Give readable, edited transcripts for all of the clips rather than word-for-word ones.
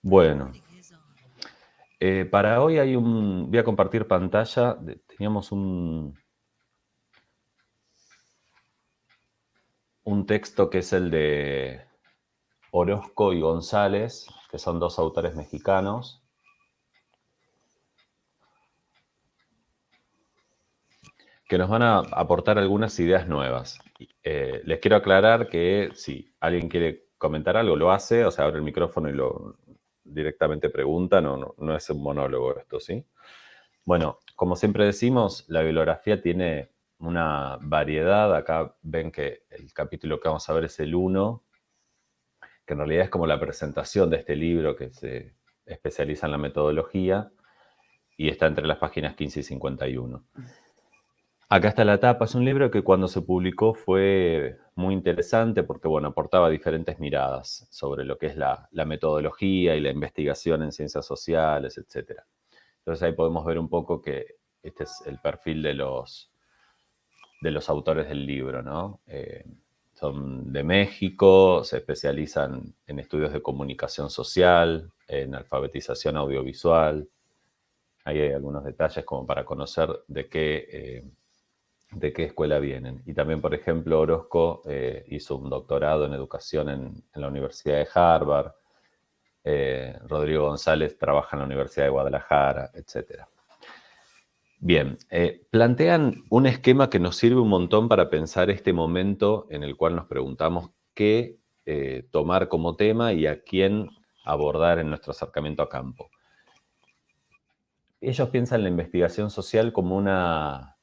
Bueno, para hoy voy a compartir pantalla. Teníamos un texto que es el de Orozco y González, que son dos autores mexicanos, que nos van a aportar algunas ideas nuevas. Les quiero aclarar que si alguien quiere comentar algo, lo hace, o sea, abre el micrófono y lo directamente pregunta, no es un monólogo esto, ¿sí? Bueno, como siempre decimos, la bibliografía tiene una variedad. Acá ven que el capítulo que vamos a ver es el 1, que en realidad es como la presentación de este libro que se especializa en la metodología y está entre las páginas 15 y 51. Acá está la tapa. Es un libro que cuando se publicó fue muy interesante porque, bueno, aportaba diferentes miradas sobre lo que es la metodología y la investigación en ciencias sociales, etc. Entonces ahí podemos ver un poco que este es el perfil de los autores del libro, ¿no? Son de México, se especializan en estudios de comunicación social, en alfabetización audiovisual. Ahí hay algunos detalles como para conocer de qué escuela vienen. Y también, por ejemplo, Orozco hizo un doctorado en educación en la Universidad de Harvard. Rodrigo González trabaja en la Universidad de Guadalajara, etc. Bien, plantean un esquema que nos sirve un montón para pensar este momento en el cual nos preguntamos qué tomar como tema y a quién abordar en nuestro acercamiento a campo. Ellos piensan la investigación social como una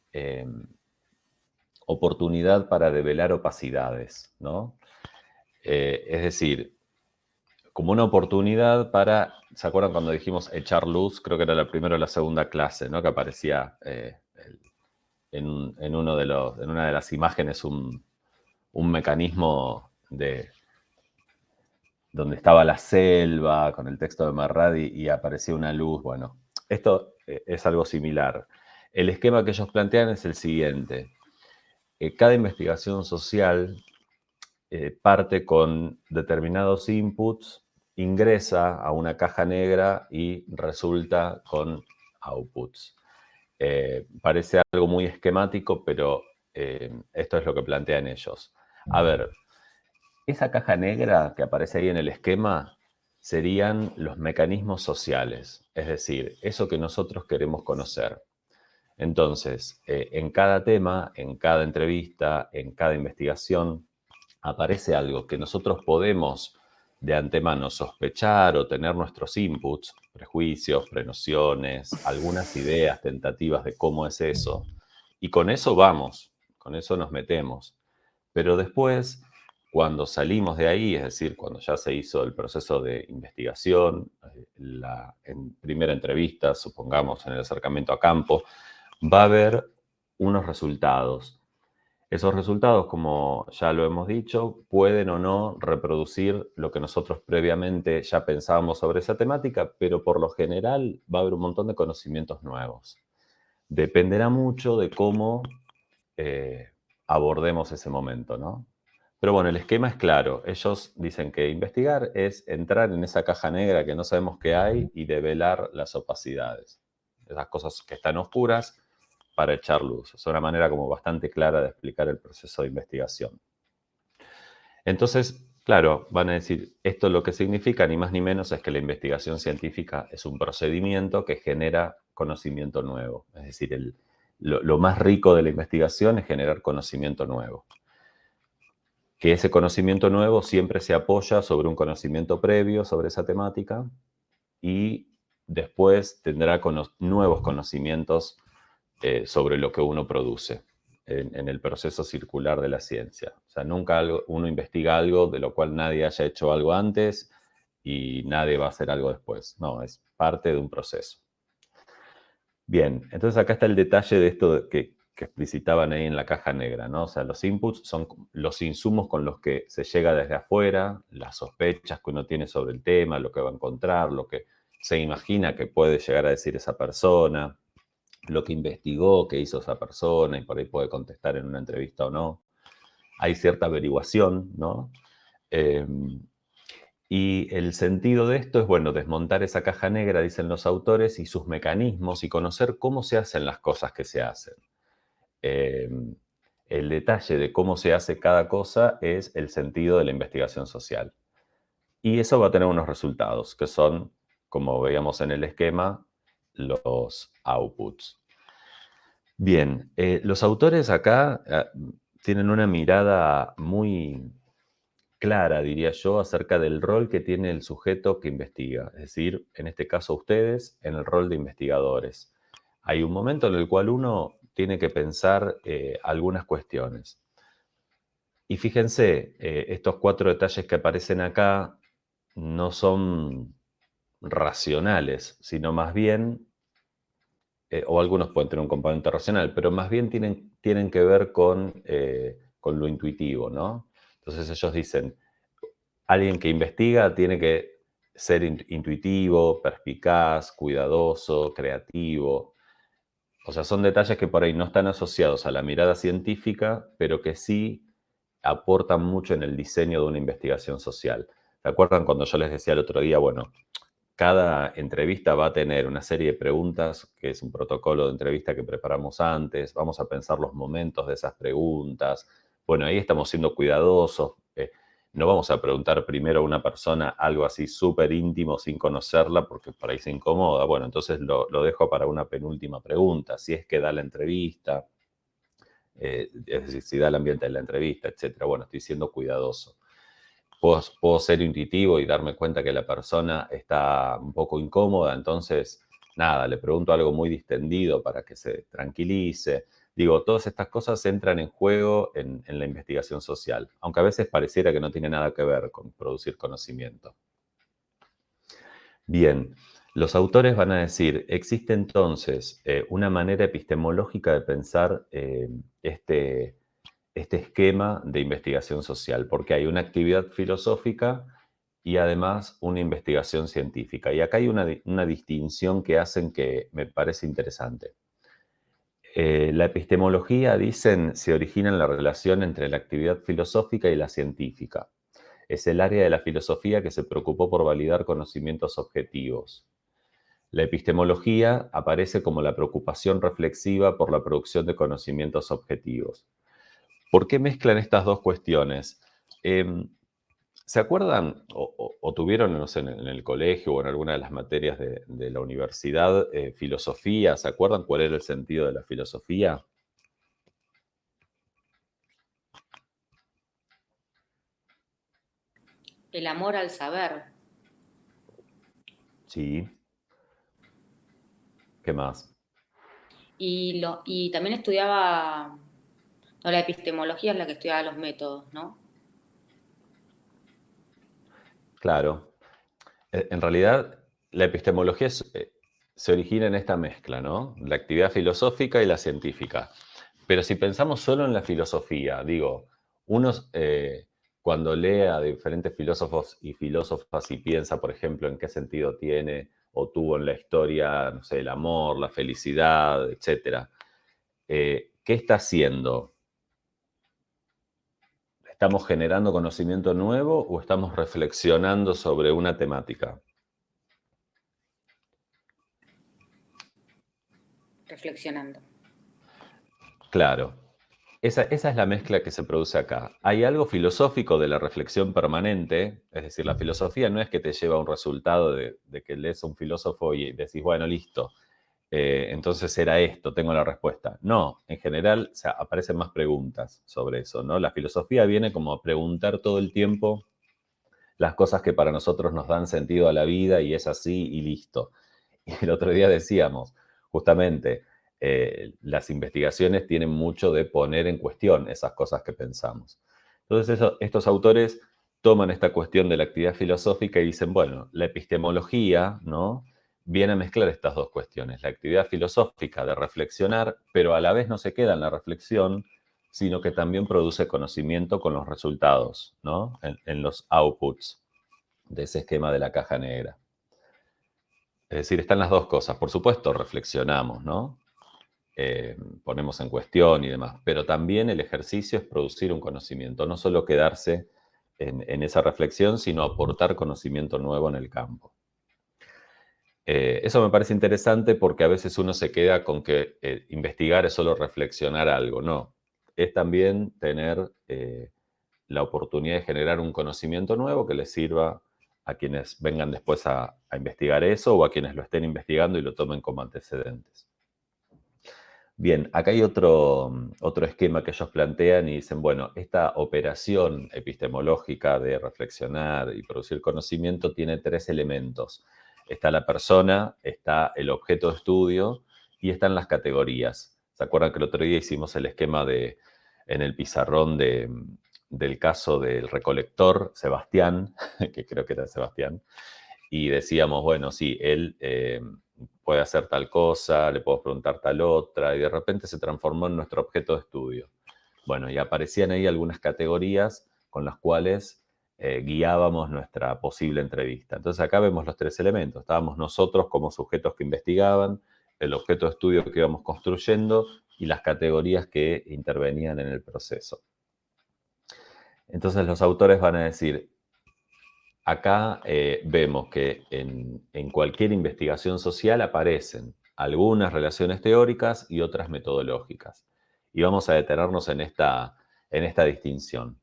oportunidad para develar opacidades, ¿no? Es decir, como una oportunidad para, ¿se acuerdan cuando dijimos echar luz? Creo que era la primera o la segunda clase, ¿no? Que aparecía en una de las imágenes un mecanismo donde estaba la selva con el texto de Marradi y aparecía una luz. Bueno, esto es algo similar. El esquema que ellos plantean es el siguiente. Cada investigación social parte con determinados inputs, ingresa a una caja negra y resulta con outputs. Parece algo muy esquemático, pero esto es lo que plantean ellos. A ver, esa caja negra que aparece ahí en el esquema serían los mecanismos sociales, es decir, eso que nosotros queremos conocer. Entonces, en cada tema, en cada entrevista, en cada investigación, aparece algo que nosotros podemos de antemano sospechar o tener nuestros inputs, prejuicios, prenociones, algunas ideas tentativas de cómo es eso, y con eso vamos, con eso nos metemos. Pero después, cuando salimos de ahí, es decir, cuando ya se hizo el proceso de investigación, en primera entrevista, supongamos en el acercamiento a campo, va a haber unos resultados. Esos resultados, como ya lo hemos dicho, pueden o no reproducir lo que nosotros previamente ya pensábamos sobre esa temática, pero por lo general va a haber un montón de conocimientos nuevos. Dependerá mucho de cómo eh, abordemos ese momento, ¿no? Pero bueno, el esquema es claro. Ellos dicen que investigar es entrar en esa caja negra que no sabemos qué hay y develar las opacidades. Esas cosas que están oscuras para echar luz. Es una manera como bastante clara de explicar el proceso de investigación. Entonces, claro, van a decir, esto lo que significa ni más ni menos es que la investigación científica es un procedimiento que genera conocimiento nuevo. Es decir, lo más rico de la investigación es generar conocimiento nuevo. Que ese conocimiento nuevo siempre se apoya sobre un conocimiento previo sobre esa temática y después tendrá nuevos conocimientos sobre lo que uno produce en el proceso circular de la ciencia. O sea, nunca uno investiga algo de lo cual nadie haya hecho algo antes y nadie va a hacer algo después. No, es parte de un proceso. Bien, entonces acá está el detalle de esto que explicitaban ahí en la caja negra, ¿no? O sea, los inputs son los insumos con los que se llega desde afuera, las sospechas que uno tiene sobre el tema, lo que va a encontrar, lo que se imagina que puede llegar a decir esa persona, lo que investigó, qué hizo esa persona, y por ahí puede contestar en una entrevista o no. Hay cierta averiguación, ¿no? Y el sentido de esto es, bueno, desmontar esa caja negra, dicen los autores, y sus mecanismos y conocer cómo se hacen las cosas que se hacen. Eh, el detalle de cómo se hace cada cosa es el sentido de la investigación social. Y eso va a tener unos resultados, que son, como veíamos en el esquema, los outputs. Bien, los autores acá tienen una mirada muy clara, diría yo, acerca del rol que tiene el sujeto que investiga, es decir, en este caso ustedes, en el rol de investigadores. Hay un momento en el cual uno tiene que pensar algunas cuestiones. Y fíjense, estos 4 detalles que aparecen acá no son racionales, sino más bien, o algunos pueden tener un componente racional, pero más bien tienen que ver con lo intuitivo, ¿no? Entonces ellos dicen, alguien que investiga tiene que ser intuitivo, perspicaz, cuidadoso, creativo. O sea, son detalles que por ahí no están asociados a la mirada científica, pero que sí aportan mucho en el diseño de una investigación social. ¿Se acuerdan cuando yo les decía el otro día, bueno, cada entrevista va a tener una serie de preguntas, que es un protocolo de entrevista que preparamos antes, vamos a pensar los momentos de esas preguntas. Bueno, ahí estamos siendo cuidadosos. No vamos a preguntar primero a una persona algo así súper íntimo sin conocerla porque por ahí se incomoda. Bueno, entonces lo dejo para una penúltima pregunta, si es que da la entrevista, es decir, si da el ambiente de la entrevista, etcétera. Bueno, estoy siendo cuidadoso. Puedo ser intuitivo y darme cuenta que la persona está un poco incómoda, entonces, nada, le pregunto algo muy distendido para que se tranquilice. Digo, todas estas cosas entran en juego en la investigación social, aunque a veces pareciera que no tiene nada que ver con producir conocimiento. Bien, los autores van a decir, existe entonces una manera epistemológica de pensar este esquema de investigación social, porque hay una actividad filosófica y además una investigación científica. Y acá hay una distinción que hacen que me parece interesante. La epistemología, dicen, se origina en la relación entre la actividad filosófica y la científica. Es el área de la filosofía que se preocupó por validar conocimientos objetivos. La epistemología aparece como la preocupación reflexiva por la producción de conocimientos objetivos. ¿Por qué mezclan estas dos cuestiones? Em, ¿Se acuerdan o tuvieron, no sé, en el colegio o en alguna de las materias de la universidad, filosofía? ¿Se acuerdan cuál era el sentido de la filosofía? El amor al saber. Sí. ¿Qué más? Y también estudiaba, no, la epistemología es la que estudiaba los métodos, ¿no? Claro. En realidad, la epistemología se origina en esta mezcla, ¿no? La actividad filosófica y la científica. Pero si pensamos solo en la filosofía, digo, uno cuando lee a diferentes filósofos y filósofas y piensa, por ejemplo, en qué sentido tiene o tuvo en la historia, no sé, el amor, la felicidad, etcétera, ¿qué está haciendo? ¿Estamos generando conocimiento nuevo o estamos reflexionando sobre una temática? Reflexionando. Claro. Esa es la mezcla que se produce acá. Hay algo filosófico de la reflexión permanente, es decir, la filosofía no es que te lleva a un resultado de que lees a un filósofo y decís, bueno, listo, entonces era esto, tengo la respuesta. No, en general, o sea, aparecen más preguntas sobre eso, ¿no? La filosofía viene como a preguntar todo el tiempo las cosas que para nosotros nos dan sentido a la vida y es así y listo. Y el otro día decíamos, justamente, las investigaciones tienen mucho de poner en cuestión esas cosas que pensamos. Entonces, estos autores toman esta cuestión de la actividad filosófica y dicen, bueno, la epistemología, ¿no? Viene a mezclar estas dos cuestiones, la actividad filosófica de reflexionar, pero a la vez no se queda en la reflexión, sino que también produce conocimiento con los resultados, ¿no? En los outputs de ese esquema de la caja negra. Es decir, están las dos cosas. Por supuesto, reflexionamos, ¿no? Ponemos en cuestión y demás, pero también el ejercicio es producir un conocimiento, no solo quedarse en esa reflexión, sino aportar conocimiento nuevo en el campo. Eso me parece interesante porque a veces uno se queda con que investigar es solo reflexionar algo. No, es también tener la oportunidad de generar un conocimiento nuevo que les sirva a quienes vengan después a investigar eso o a quienes lo estén investigando y lo tomen como antecedentes. Bien, acá hay otro esquema que ellos plantean y dicen, bueno, esta operación epistemológica de reflexionar y producir conocimiento tiene tres elementos. Está la persona, está el objeto de estudio y están las categorías. ¿Se acuerdan que el otro día hicimos el esquema en el pizarrón del caso del recolector Sebastián, que creo que era Sebastián, y decíamos, bueno, sí, él puede hacer tal cosa, le puedo preguntar tal otra, y de repente se transformó en nuestro objeto de estudio. Bueno, y aparecían ahí algunas categorías con las cuales guiábamos nuestra posible entrevista. Entonces acá vemos los tres elementos. Estábamos nosotros como sujetos que investigaban, el objeto de estudio que íbamos construyendo y las categorías que intervenían en el proceso. Entonces los autores van a decir, acá vemos que en cualquier investigación social aparecen algunas relaciones teóricas y otras metodológicas. Y vamos a detenernos en esta distinción.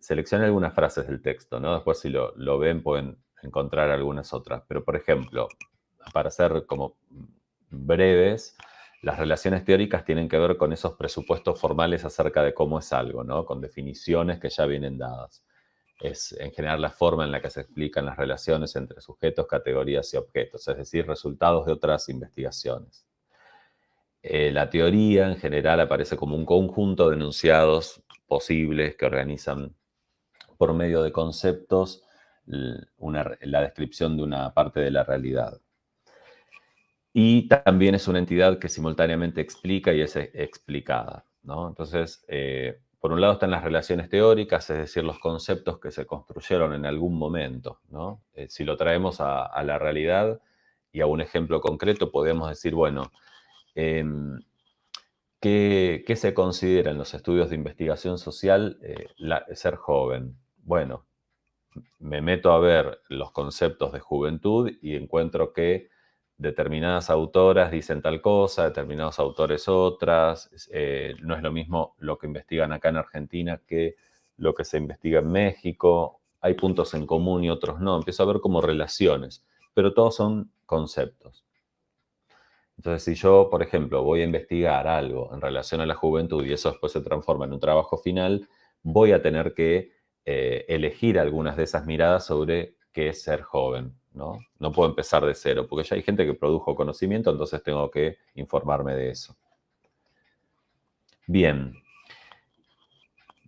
Seleccioné algunas frases del texto, ¿no? Después si lo ven pueden encontrar algunas otras. Pero, por ejemplo, para ser como breves, las relaciones teóricas tienen que ver con esos presupuestos formales acerca de cómo es algo, ¿no? Con definiciones que ya vienen dadas. Es en general la forma en la que se explican las relaciones entre sujetos, categorías y objetos, es decir, resultados de otras investigaciones. La teoría en general aparece como un conjunto de enunciados posibles que organizan por medio de conceptos la descripción de una parte de la realidad. Y también es una entidad que simultáneamente explica y es explicada, ¿no? Entonces, por un lado están las relaciones teóricas, es decir, los conceptos que se construyeron en algún momento, ¿no? Si lo traemos a la realidad y a un ejemplo concreto, podemos decir, bueno, ¿qué se considera en los estudios de investigación social ser joven? Bueno, me meto a ver los conceptos de juventud y encuentro que determinadas autoras dicen tal cosa, determinados autores otras. No es lo mismo lo que investigan acá en Argentina que lo que se investiga en México. Hay puntos en común y otros no. Empiezo a ver como relaciones, pero todos son conceptos. Entonces, si yo, por ejemplo, voy a investigar algo en relación a la juventud y eso después se transforma en un trabajo final, voy a tener que elegir algunas de esas miradas sobre qué es ser joven, ¿no? No puedo empezar de cero, porque ya hay gente que produjo conocimiento, entonces tengo que informarme de eso. Bien.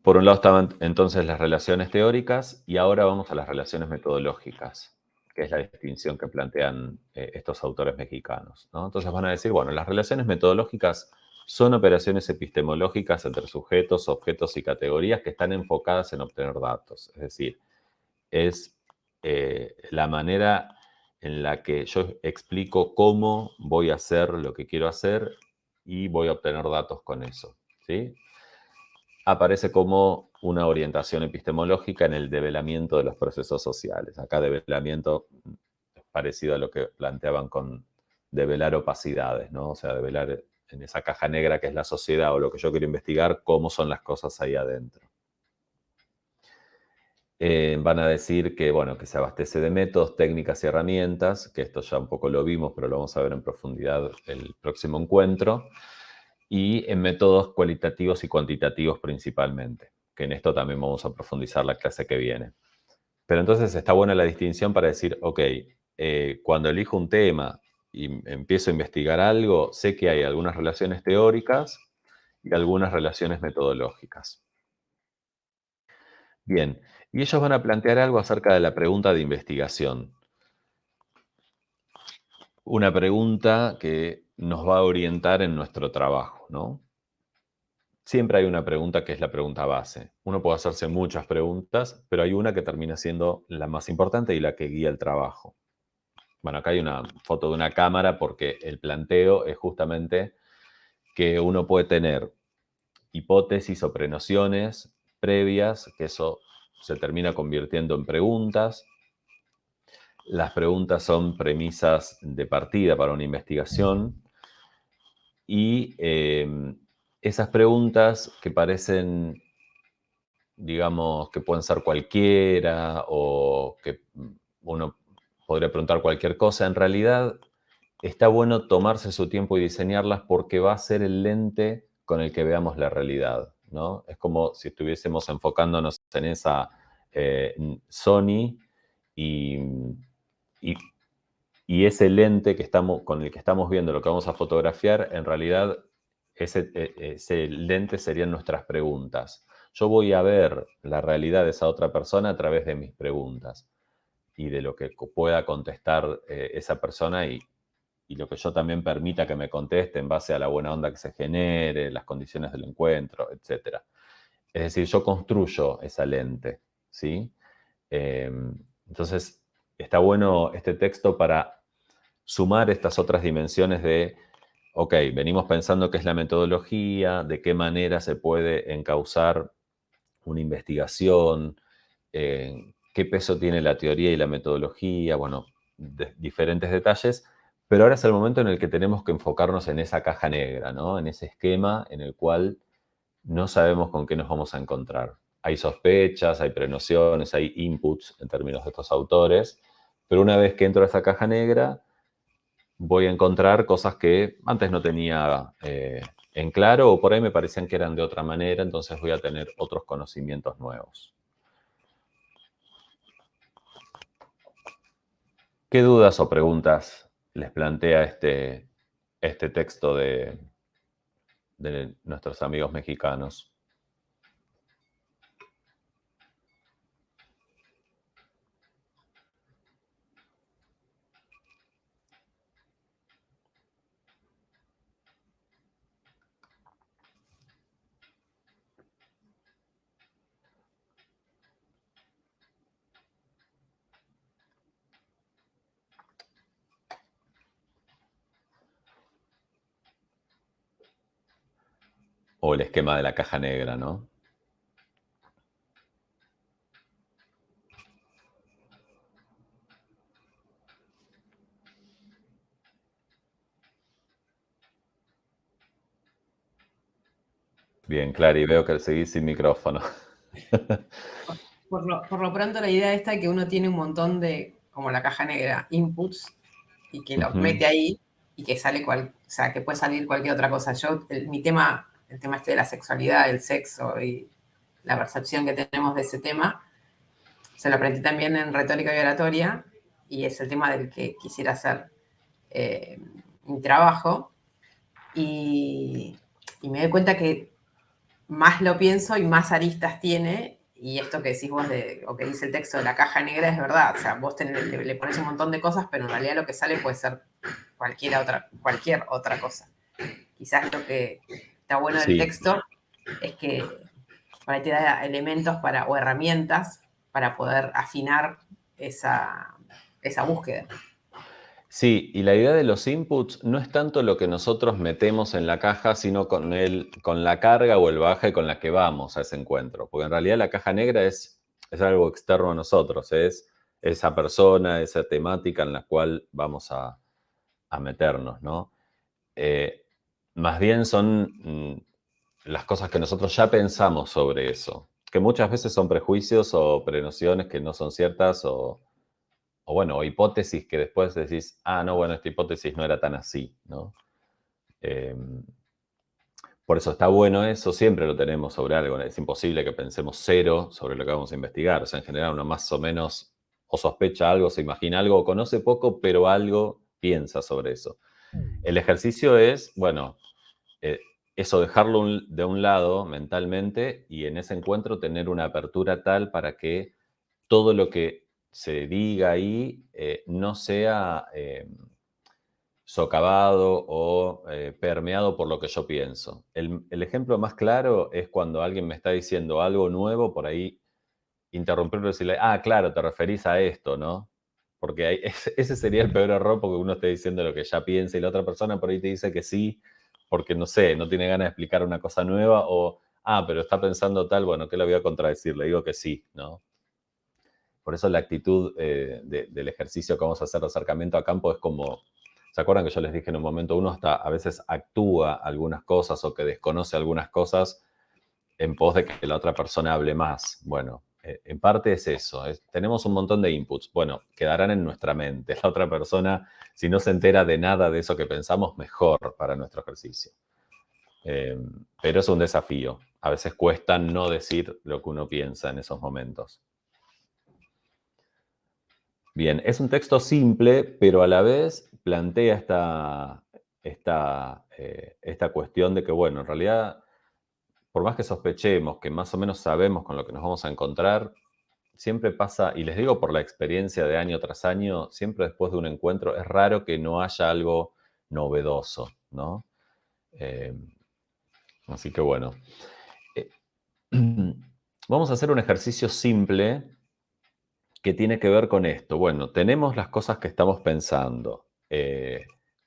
Por un lado estaban entonces las relaciones teóricas y ahora vamos a las relaciones metodológicas, que es la distinción que plantean estos autores mexicanos, ¿no? Entonces van a decir, bueno, las relaciones metodológicas son operaciones epistemológicas entre sujetos, objetos y categorías que están enfocadas en obtener datos. Es decir, es la manera en la que yo explico cómo voy a hacer lo que quiero hacer y voy a obtener datos con eso, ¿sí? Aparece como una orientación epistemológica en el develamiento de los procesos sociales. Acá develamiento es parecido a lo que planteaban con develar opacidades, ¿no? O sea, develar en esa caja negra que es la sociedad o lo que yo quiero investigar, cómo son las cosas ahí adentro. Van a decir que, bueno, que se abastece de métodos, técnicas y herramientas, que esto ya un poco lo vimos, pero lo vamos a ver en profundidad el próximo encuentro, y en métodos cualitativos y cuantitativos principalmente, que en esto también vamos a profundizar la clase que viene. Pero entonces está buena la distinción para decir, ok, cuando elijo un tema y empiezo a investigar algo, sé que hay algunas relaciones teóricas y algunas relaciones metodológicas. Bien, y ellos van a plantear algo acerca de la pregunta de investigación. Una pregunta que nos va a orientar en nuestro trabajo, ¿no? Siempre hay una pregunta que es la pregunta base. Uno puede hacerse muchas preguntas, pero hay una que termina siendo la más importante y la que guía el trabajo. Bueno, acá hay una foto de una cámara porque el planteo es justamente que uno puede tener hipótesis o prenociones previas, que eso se termina convirtiendo en preguntas. Las preguntas son premisas de partida para una investigación y esas preguntas que parecen, digamos, que pueden ser cualquiera o que uno podría preguntar cualquier cosa, en realidad está bueno tomarse su tiempo y diseñarlas porque va a ser el lente con el que veamos la realidad, ¿no? Es como si estuviésemos enfocándonos en esa Sony y, y- y ese lente que estamos, con el que estamos viendo lo que vamos a fotografiar, en realidad ese lente serían nuestras preguntas. Yo voy a ver la realidad de esa otra persona a través de mis preguntas y de lo que pueda contestar esa persona y lo que yo también permita que me conteste en base a la buena onda que se genere, las condiciones del encuentro, etc. Es decir, yo construyo esa lente, ¿sí? Eh, entonces, está bueno este texto para sumar estas otras dimensiones de, ok, venimos pensando qué es la metodología, de qué manera se puede encauzar una investigación, qué peso tiene la teoría y la metodología, bueno, diferentes detalles, pero ahora es el momento en el que tenemos que enfocarnos en esa caja negra, ¿no? En ese esquema en el cual no sabemos con qué nos vamos a encontrar. Hay sospechas, hay prenociones, hay inputs en términos de estos autores, pero una vez que entro a esa caja negra, voy a encontrar cosas que antes no tenía en claro o por ahí me parecían que eran de otra manera, entonces voy a tener otros conocimientos nuevos. ¿Qué dudas o preguntas les plantea este texto de nuestros amigos mexicanos? O el esquema de la caja negra, ¿no? Bien, claro, y veo que seguís sin micrófono. Por lo pronto la idea esta que uno tiene un montón de, como la caja negra, inputs y que lo mete ahí y que sale o sea, que puede salir cualquier otra cosa. El tema este de la sexualidad, el sexo y la percepción que tenemos de ese tema, se lo aprendí también en retórica y oratoria y es el tema del que quisiera hacer mi trabajo y me doy cuenta que más lo pienso y más aristas tiene. Y esto que decís vos, o que dice el texto de la caja negra, es verdad. O sea, vos le pones un montón de cosas, pero en realidad lo que sale puede ser cualquier otra cosa. Quizás lo que está bueno del texto es que por ahí te da elementos o herramientas para poder afinar esa búsqueda. Sí, y la idea de los inputs no es tanto lo que nosotros metemos en la caja, sino con la carga o el bagaje con la que vamos a ese encuentro. Porque en realidad la caja negra es algo externo a nosotros, es esa persona, esa temática en la cual vamos a meternos, ¿no? Más bien son las cosas que nosotros ya pensamos sobre eso, que muchas veces son prejuicios o prenociones que no son ciertas o bueno, o hipótesis que después decís, ah, no, bueno, esta hipótesis no era tan así, ¿no? Por eso está bueno eso, siempre lo tenemos sobre algo, es imposible que pensemos cero sobre lo que vamos a investigar, o sea, en general uno más o menos o sospecha algo, se imagina algo, o conoce poco, pero algo piensa sobre eso. El ejercicio es, bueno, eso dejarlo de un lado mentalmente y en ese encuentro tener una apertura tal para que todo lo que se diga ahí no sea socavado o permeado por lo que yo pienso. El ejemplo más claro es cuando alguien me está diciendo algo nuevo, por ahí interrumpirlo y decirle, ah, claro, te referís a esto, ¿no? Porque ese sería el peor error porque uno esté diciendo lo que ya piensa y la otra persona por ahí te dice que sí, porque no sé, no tiene ganas de explicar una cosa nueva o pero está pensando tal, bueno, ¿qué le voy a contradecir? Le digo que sí, ¿no? Por eso la actitud del ejercicio que vamos a hacer de acercamiento a campo es como, ¿se acuerdan que yo les dije en un momento? Uno hasta a veces actúa algunas cosas o que desconoce algunas cosas en pos de que la otra persona hable más. Bueno, en parte es eso. Tenemos un montón de inputs. Bueno, quedarán en nuestra mente. La otra persona, si no se entera de nada de eso que pensamos, mejor para nuestro ejercicio. Pero es un desafío. A veces cuesta no decir lo que uno piensa en esos momentos. Bien, es un texto simple, pero a la vez plantea esta cuestión de que, bueno, en realidad, por más que sospechemos que más o menos sabemos con lo que nos vamos a encontrar, siempre pasa, y les digo por la experiencia de año tras año, siempre después de un encuentro es raro que no haya algo novedoso, ¿no? Así que bueno. Vamos a hacer un ejercicio simple que tiene que ver con esto. Bueno, tenemos las cosas que estamos pensando.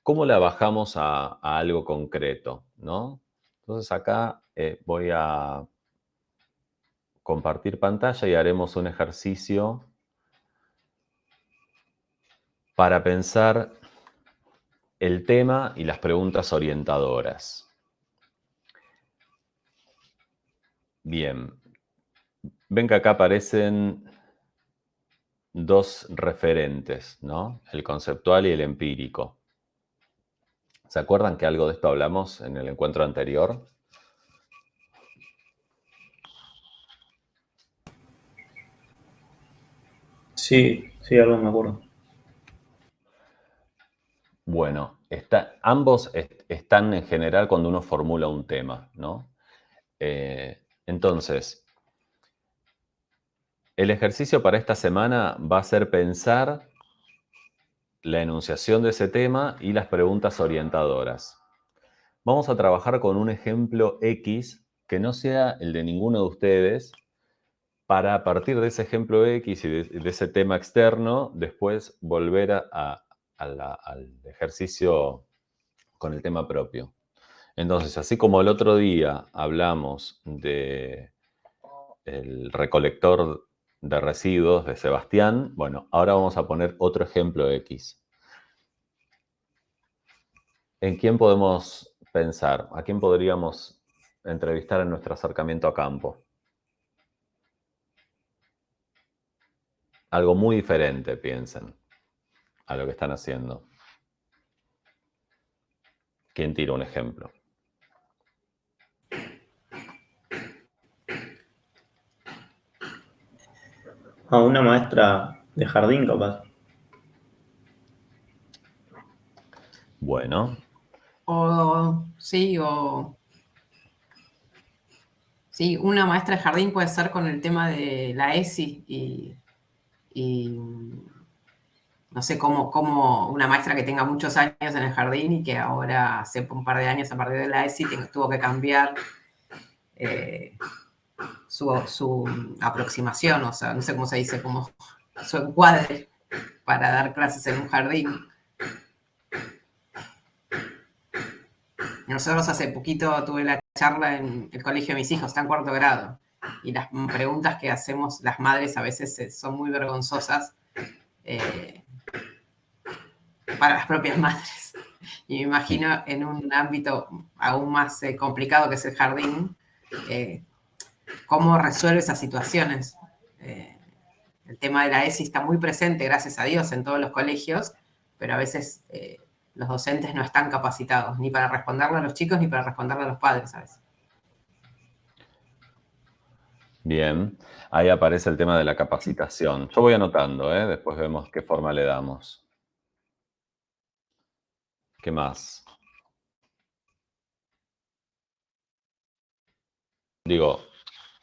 ¿Cómo la bajamos a algo concreto, ¿no? Entonces acá voy a compartir pantalla y haremos un ejercicio para pensar el tema y las preguntas orientadoras. Bien. Ven que acá aparecen dos referentes, ¿no? El conceptual y el empírico. ¿Se acuerdan que algo de esto hablamos en el encuentro anterior? Sí, sí, algo me acuerdo. Bueno, ambos están en general cuando uno formula un tema, ¿no? Entonces, el ejercicio para esta semana va a ser pensar la enunciación de ese tema y las preguntas orientadoras. Vamos a trabajar con un ejemplo X que no sea el de ninguno de ustedes, para a partir de ese ejemplo X y de ese tema externo, después volver al ejercicio con el tema propio. Entonces, así como el otro día hablamos del recolector de residuos de Sebastián, bueno, ahora vamos a poner otro ejemplo X. ¿En quién podemos pensar? ¿A quién podríamos entrevistar en nuestro acercamiento a campo? Algo muy diferente, piensen, a lo que están haciendo. ¿Quién tira un ejemplo? A una maestra de jardín, capaz. Bueno, Sí, sí, una maestra de jardín puede ser con el tema de la ESI y no sé cómo una maestra que tenga muchos años en el jardín y que ahora hace un par de años a partir de la ESI tuvo que cambiar su aproximación, o sea, no sé cómo se dice, como su encuadre para dar clases en un jardín. Nosotros hace poquito tuve la charla en el colegio de mis hijos, está en 4º grado, y las preguntas que hacemos las madres a veces son muy vergonzosas para las propias madres. Y me imagino en un ámbito aún más complicado que es el jardín, cómo resuelve esas situaciones. El tema de la ESI está muy presente, gracias a Dios, en todos los colegios, pero a veces los docentes no están capacitados ni para responderle a los chicos ni para responderle a los padres, a veces. bien. Ahí aparece el tema de la capacitación. Yo voy anotando, después vemos qué forma le damos. ¿Qué más? Digo,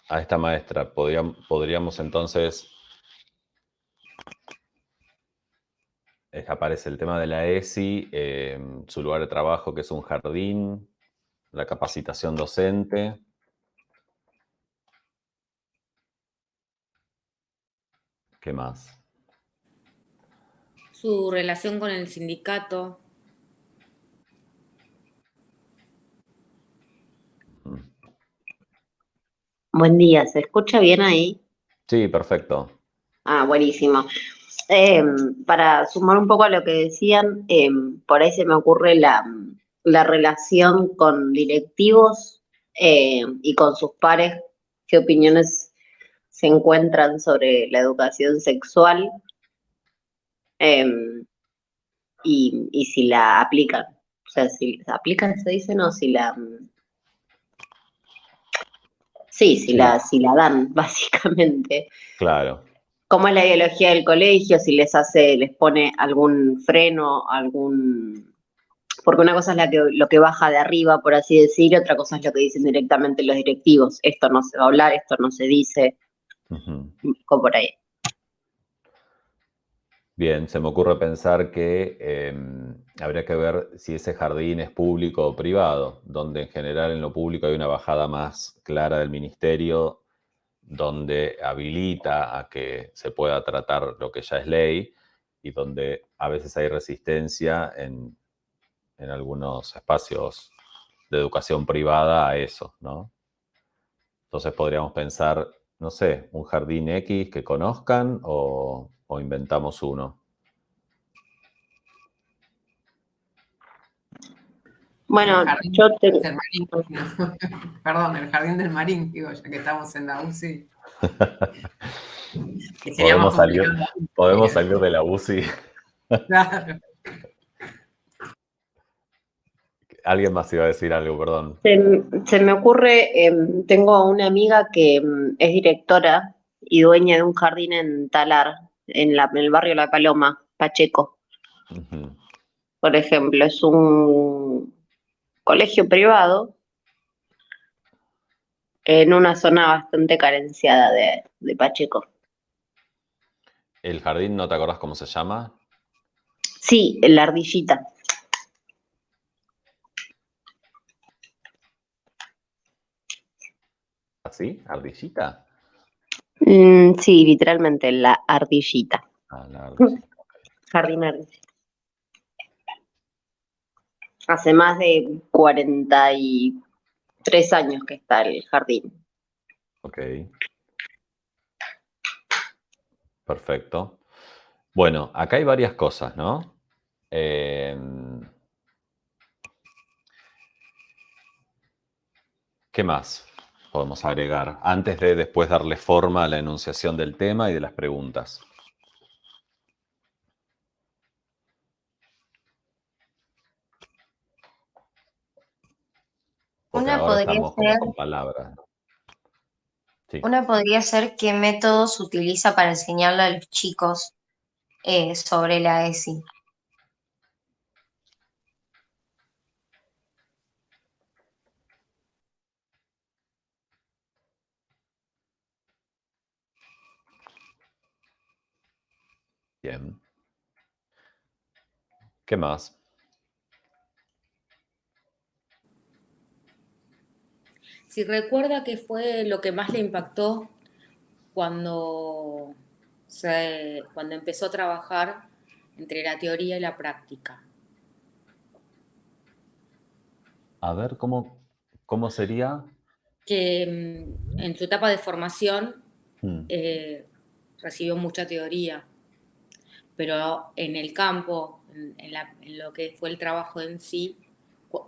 a esta maestra podríamos entonces... Aparece el tema de la ESI, su lugar de trabajo que es un jardín, la capacitación docente. ¿Qué más? Su relación con el sindicato. Buen día, ¿se escucha bien ahí? Sí, perfecto. Ah, buenísimo. Para sumar un poco a lo que decían, por ahí se me ocurre la relación con directivos y con sus pares, qué opiniones se encuentran sobre la educación sexual eh, y si la aplican. O sea, si la aplican, se dice, no, si la... Sí, Sí, si la dan, básicamente. claro. ¿Cómo es la ideología del colegio? Si les pone algún freno, porque una cosa es lo que baja de arriba, por así decir, y otra cosa es lo que dicen directamente los directivos. Esto no se va a hablar, esto no se dice, Ujú. como por ahí. Bien, se me ocurre pensar que habría que ver si ese jardín es público o privado, donde en general en lo público hay una bajada más clara del ministerio, donde habilita a que se pueda tratar lo que ya es ley y donde a veces hay resistencia en algunos espacios de educación privada a eso, ¿no? Entonces podríamos pensar, no sé, un jardín X que conozcan o inventamos uno. Bueno, El jardín yo tengo... del Marín. No, perdón, el jardín del Marín, digo, ya que estamos en la UCI. Que sería más complicado. Podemos salir de la UCI. Claro. Alguien más iba a decir algo, perdón. Se me ocurre, tengo una amiga que es directora y dueña de un jardín en Talar, en el barrio La Paloma, Pacheco, Ujú. por ejemplo. Es un colegio privado en una zona bastante carenciada de Pacheco. ¿El jardín no te acordás cómo se llama? Sí, La Ardillita. ¿Así? ¿Ardillita? Sí, literalmente La Ardillita. Ah, la ardillita. Jardín Ardillita. Hace más de 43 años que está el jardín. Ok, perfecto. Bueno, acá hay varias cosas, ¿no? ¿Qué más podemos agregar antes de después darle forma a la enunciación del tema y de las preguntas? Porque Una ahora podría estamos como ser, con palabras. Sí, una podría ser qué método se utiliza para enseñarle a los chicos sobre la ESI. bien. ¿Qué más? Si recuerda qué fue lo que más le impactó cuando, cuando empezó a trabajar entre la teoría y la práctica. A ver, ¿cómo sería? Que en su etapa de formación Hmm. recibió mucha teoría, pero en el campo, en lo que fue el trabajo en sí,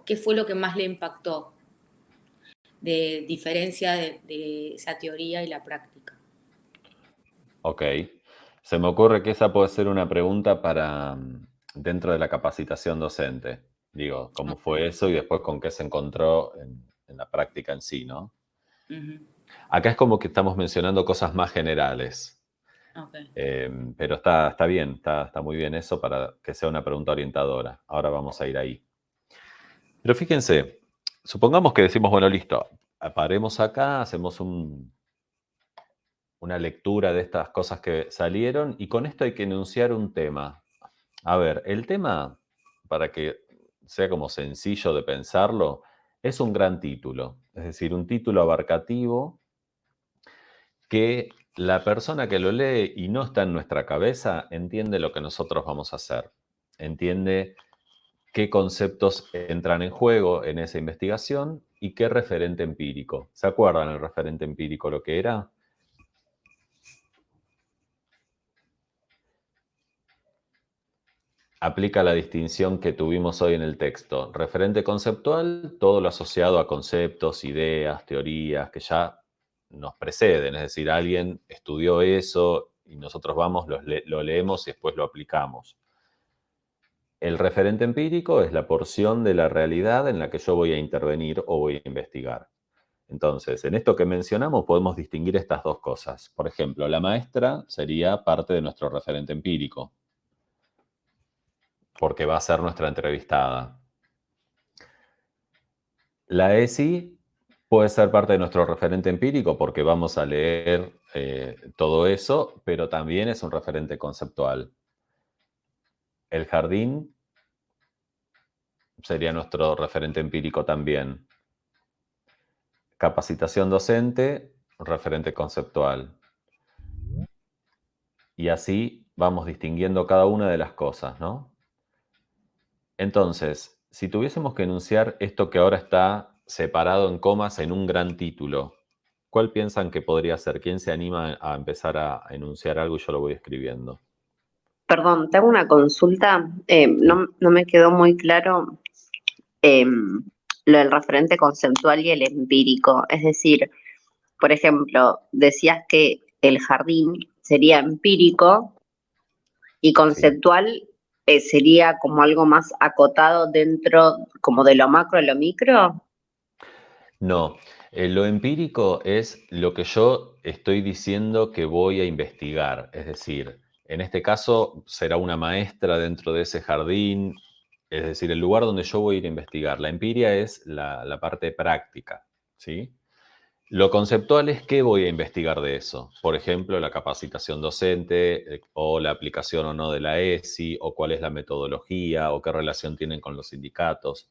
¿qué fue lo que más le impactó de diferencia de esa teoría y la práctica? Ok. Se me ocurre que esa puede ser una pregunta para dentro de la capacitación docente. Digo, ¿cómo fue eso y después con qué se encontró en la práctica en sí, ¿no? Uh-huh. Acá es como que estamos mencionando cosas más generales. Okay. Pero está bien, está muy bien eso para que sea una pregunta orientadora. Ahora vamos a ir ahí. Pero fíjense, supongamos que decimos, bueno, listo, paremos acá, hacemos una lectura de estas cosas que salieron y con esto hay que enunciar un tema. A ver, el tema, para que sea como sencillo de pensarlo, es un gran título, es decir, un título abarcativo que la persona que lo lee y no está en nuestra cabeza entiende lo que nosotros vamos a hacer, entiende qué conceptos entran en juego en esa investigación y qué referente empírico. ¿Se acuerdan el referente empírico lo que era? Aplica la distinción que tuvimos hoy en el texto. Referente conceptual, todo lo asociado a conceptos, ideas, teorías que ya nos preceden. Es decir, alguien estudió eso y nosotros vamos, lo leemos y después lo aplicamos. El referente empírico es la porción de la realidad en la que yo voy a intervenir o voy a investigar. Entonces, en esto que mencionamos podemos distinguir estas dos cosas. Por ejemplo, la maestra sería parte de nuestro referente empírico, porque va a ser nuestra entrevistada. La ESI puede ser parte de nuestro referente empírico porque vamos a leer todo eso, pero también es un referente conceptual. El jardín sería nuestro referente empírico también. Capacitación docente, referente conceptual. Y así vamos distinguiendo cada una de las cosas, ¿no? Entonces, si tuviésemos que enunciar esto que ahora está separado en comas en un gran título, ¿cuál piensan que podría ser? ¿Quién se anima a empezar a enunciar algo y yo lo voy escribiendo? Perdón, te hago una consulta. No me quedó muy claro lo del referente conceptual y el empírico. Es decir, por ejemplo, decías que el jardín sería empírico y conceptual sería como algo más acotado dentro, como de lo macro a lo micro. No, lo empírico es lo que yo estoy diciendo que voy a investigar. Es decir, en este caso será una maestra dentro de ese jardín, es decir, el lugar donde yo voy a ir a investigar. La empiria es la parte práctica, ¿sí? Lo conceptual es qué voy a investigar de eso. Por ejemplo, la capacitación docente o la aplicación o no de la ESI, o cuál es la metodología, o qué relación tienen con los sindicatos.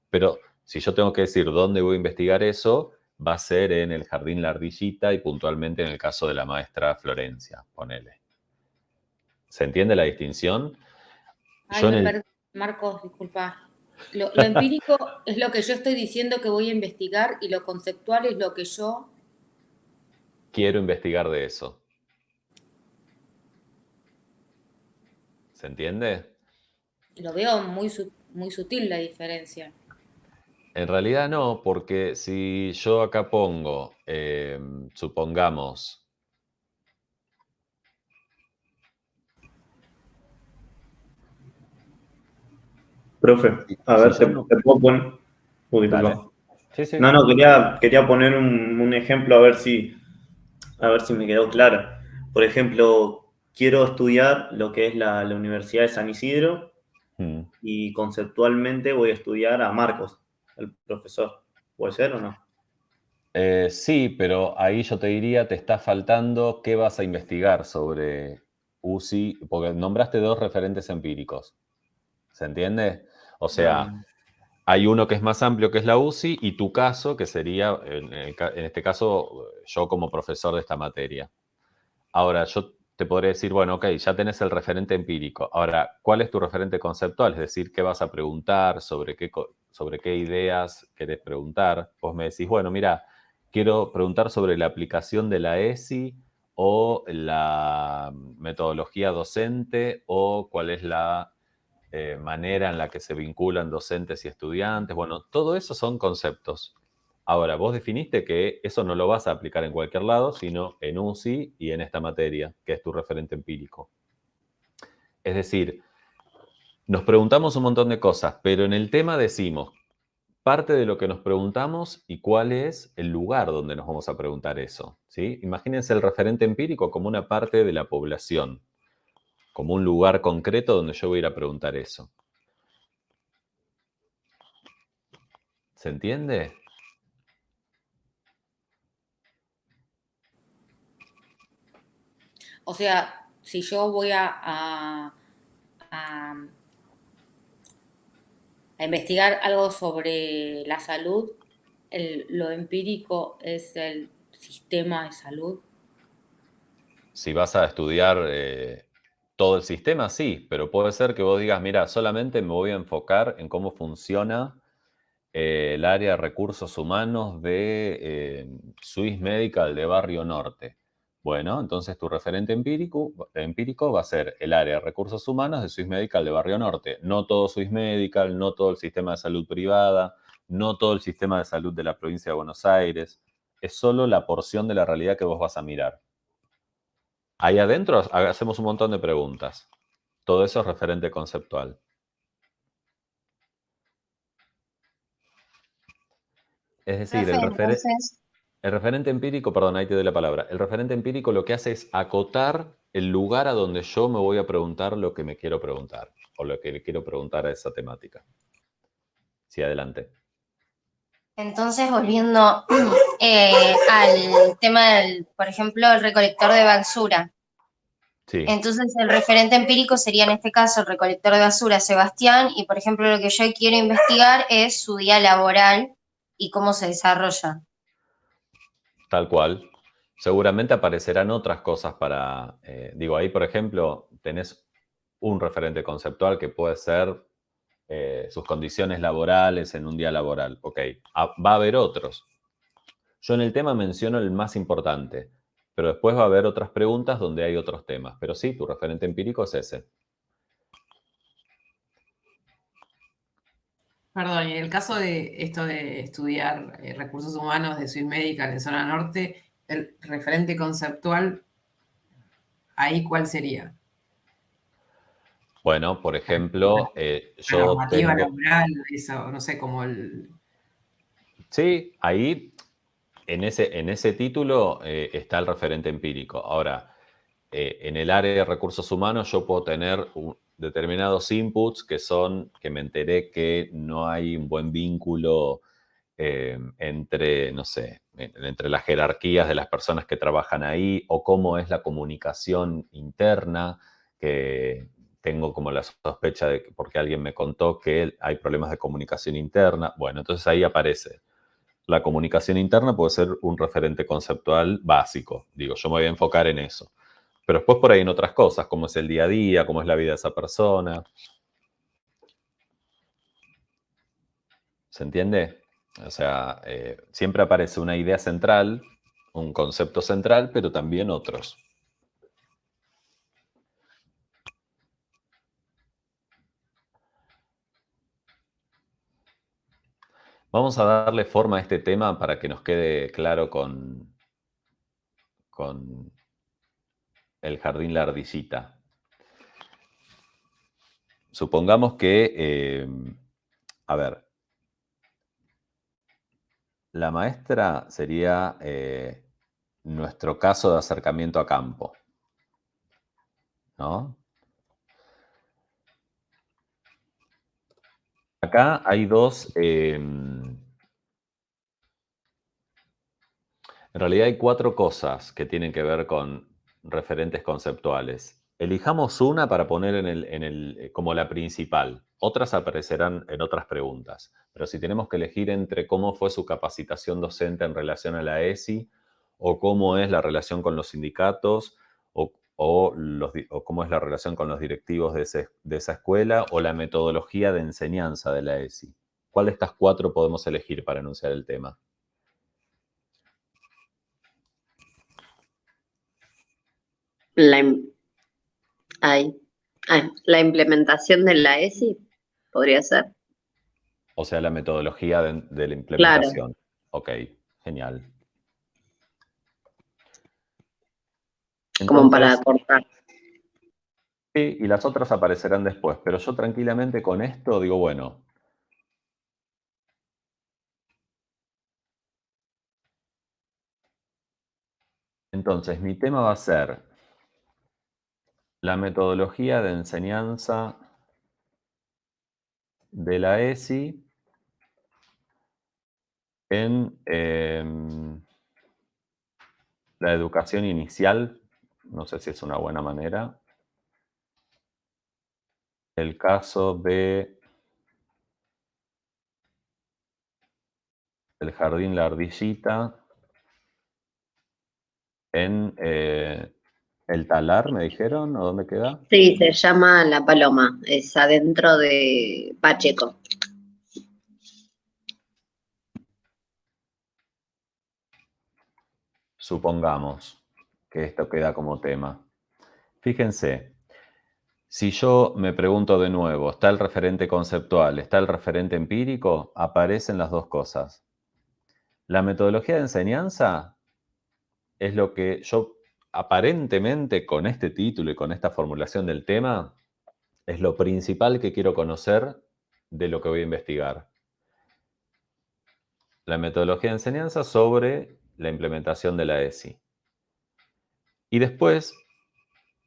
Pero si yo tengo que decir dónde voy a investigar eso, va a ser en el Jardín La Ardillita y puntualmente en el caso de la maestra Florencia, ponele. ¿Se entiende la distinción? Ay, Marcos, disculpa. Lo empírico es lo que yo estoy diciendo que voy a investigar y lo conceptual es lo que yo... Quiero investigar de eso. ¿Se entiende? Lo veo muy sutil la diferencia. En realidad no, porque si yo acá pongo, supongamos, Profe, a ver, si te yo no... puedo poner. Uy, Dale. disculpa. Sí. No, quería poner un ejemplo a ver si me quedó claro. Por ejemplo, quiero estudiar lo que es la Universidad de San Isidro y conceptualmente voy a estudiar a Marcos, el profesor. ¿Puede ser o no? Sí, pero ahí yo te diría, te está faltando qué vas a investigar sobre UCI, porque nombraste dos referentes empíricos. ¿Se entiende? O sea, hay uno que es más amplio, que es la UCI, y tu caso, que sería, en este caso, yo como profesor de esta materia. Ahora, yo te podría decir, bueno, ok, ya tenés el referente empírico. Ahora, ¿cuál es tu referente conceptual? Es decir, ¿qué vas a preguntar? ¿Sobre qué ideas querés preguntar? Vos me decís, bueno, mira, quiero preguntar sobre la aplicación de la ESI o la metodología docente o cuál es la manera en la que se vinculan docentes y estudiantes. Bueno, todo eso son conceptos. Ahora, vos definiste que eso no lo vas a aplicar en cualquier lado, sino en UCI y en esta materia, que es tu referente empírico. Es decir, nos preguntamos un montón de cosas, pero en el tema decimos parte de lo que nos preguntamos y cuál es el lugar donde nos vamos a preguntar eso, ¿sí? Imagínense el referente empírico como una parte de la población, como un lugar concreto donde yo voy a ir a preguntar eso. ¿Se entiende? O sea, si yo voy a investigar algo sobre la salud, lo empírico es el sistema de salud. Si vas a estudiar todo el sistema, sí, pero puede ser que vos digas, mira, solamente me voy a enfocar en cómo funciona el área de recursos humanos de Swiss Medical de Barrio Norte. Bueno, entonces tu referente empírico va a ser el área de recursos humanos de Swiss Medical de Barrio Norte. No todo Swiss Medical, no todo el sistema de salud privada, no todo el sistema de salud de la provincia de Buenos Aires. Es solo la porción de la realidad que vos vas a mirar. Ahí adentro hacemos un montón de preguntas. Todo eso es referente conceptual. Es decir, el referente empírico, perdón, ahí te doy la palabra. El referente empírico lo que hace es acotar el lugar a donde yo me voy a preguntar lo que me quiero preguntar o lo que le quiero preguntar a esa temática. Sí, adelante. Entonces, volviendo al tema del, por ejemplo, el recolector de basura. Sí. Entonces, el referente empírico sería en este caso el recolector de basura Sebastián, y por ejemplo, lo que yo quiero investigar es su día laboral y cómo se desarrolla. Tal cual. Seguramente aparecerán otras cosas para, digo, ahí por ejemplo tenés un referente conceptual que puede ser sus condiciones laborales en un día laboral. Ok, va a haber otros. Yo en el tema menciono el más importante, pero después va a haber otras preguntas donde hay otros temas. Pero sí, tu referente empírico es ese. Perdón, y en el caso de esto de estudiar recursos humanos de Swiss Medical en zona norte, el referente conceptual, ¿ahí cuál sería? Bueno, por ejemplo, La yo normativa tengo... laboral, eso, no sé, como el... Sí, ahí, en ese título está el referente empírico. Ahora, en el área de recursos humanos yo puedo tener determinados inputs que me enteré que no hay un buen vínculo entre, no sé, entre las jerarquías de las personas que trabajan ahí o cómo es la comunicación interna, que tengo como la sospecha de que porque alguien me contó que hay problemas de comunicación interna. Bueno, entonces ahí aparece. La comunicación interna puede ser un referente conceptual básico. Digo, yo me voy a enfocar en eso. Pero después por ahí en otras cosas, como es el día a día, cómo es la vida de esa persona. ¿Se entiende? O sea, siempre aparece una idea central, un concepto central, pero también otros. Vamos a darle forma a este tema para que nos quede claro con el jardín La Ardillita. Supongamos que, a ver, la maestra sería nuestro caso de acercamiento a campo, ¿no? Acá hay dos, en realidad hay 4 cosas que tienen que ver con referentes conceptuales. Elijamos una para poner como la principal. Otras aparecerán en otras preguntas. Pero si tenemos que elegir entre cómo fue su capacitación docente en relación a la ESI, o cómo es la relación con los sindicatos, o cómo es la relación con los directivos de esa escuela, o la metodología de enseñanza de la ESI. ¿Cuál de estas 4 podemos elegir para enunciar el tema? La implementación de la ESI, podría ser. O sea, la metodología de la Claro. implementación. Ok, genial. Como para Entonces, cortar. sí, y las otras aparecerán después, pero yo tranquilamente con esto digo, bueno, entonces mi tema va a ser la metodología de enseñanza de la ESI en la educación inicial, no sé si es una buena manera, el caso de el jardín La Ardillita en el Talar, me dijeron, ¿o dónde queda? Sí, se llama La Paloma, es adentro de Pacheco. supongamos que esto queda como tema. Fíjense, si yo me pregunto de nuevo, ¿está el referente conceptual, está el referente empírico? Aparecen las dos cosas. La metodología de enseñanza es lo que yo aparentemente con este título y con esta formulación del tema es lo principal que quiero conocer de lo que voy a investigar. La metodología de enseñanza sobre la implementación de la ESI. Y después,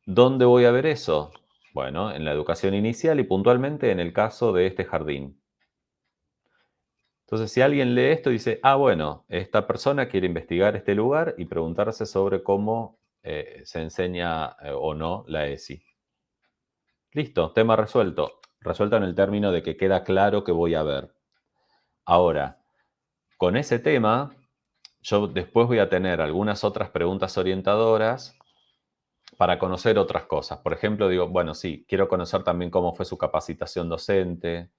¿dónde voy a ver eso? Bueno, en la educación inicial y puntualmente en el caso de este jardín. Entonces, si alguien lee esto y dice, bueno, esta persona quiere investigar este lugar y preguntarse sobre cómo se enseña o no la ESI. Listo, tema resuelto. Resuelto en el término de que queda claro que voy a ver. Ahora, con ese tema, yo después voy a tener algunas otras preguntas orientadoras para conocer otras cosas. Por ejemplo, digo, bueno, sí, quiero conocer también cómo fue su capacitación docente,